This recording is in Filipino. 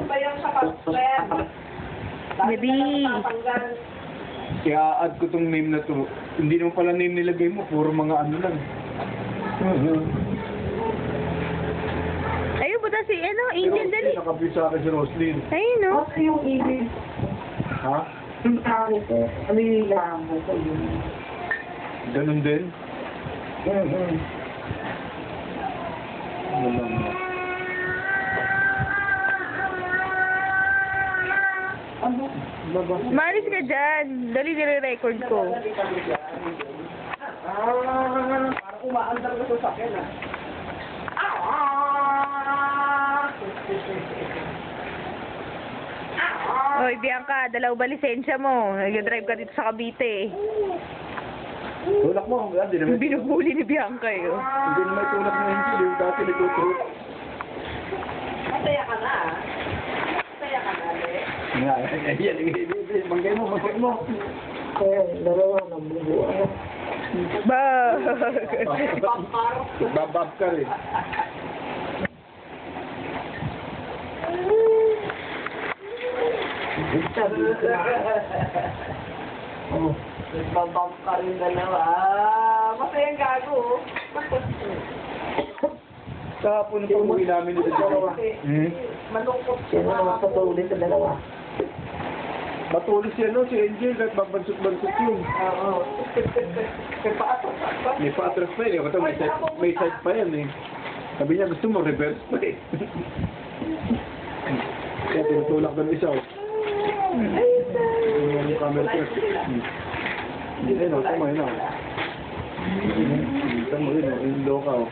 ba yung sa pag-spread? Baby. Kaya add ko tong name na to. Hindi naman pala name nilagay mo, puro mga ano lang. Ayun, buta si, Angel, dali. Nakapit sa akin si Roslyn. Ayun, no? Kasi yung ibig. Ha? Yung tao ko. Ano yung lang ko yun? Ganun din? Ano lang. Ano? Maris ka dyan. Dali, nire-record ko. Parang umaandar na sa sakin, Hoy, Bianca, dalaw ba lisensya mo? Nag-drive ka dito sa Cavite. Tulak mo, hindi naman. Binubuli ni Bianca, eh. Oh. Hindi naman tulak mo hindi. Yung dati nagtuturo. Masaya ka na, Masaya ka na, Nga, yan. Manggay mo. dalawa na bubuo. Ba! Babab ka rin. Babab ka rin dalawa. Masayang gago. Kahapon po umuwi namin nito dalawa. Malungkot siya. Sino naman patuloy sa dalawa? Matulis yan, no? Si Angel, kahit babansot-bansot yun. Oo. May pa-atras pa yun. May side pa yan eh. Sabi niya, gusto mo, reverse pa eh. Kaya tinutulak doon isa. Yung camera test. Ayun o, tama yun o. Tama yun o, yung loka o.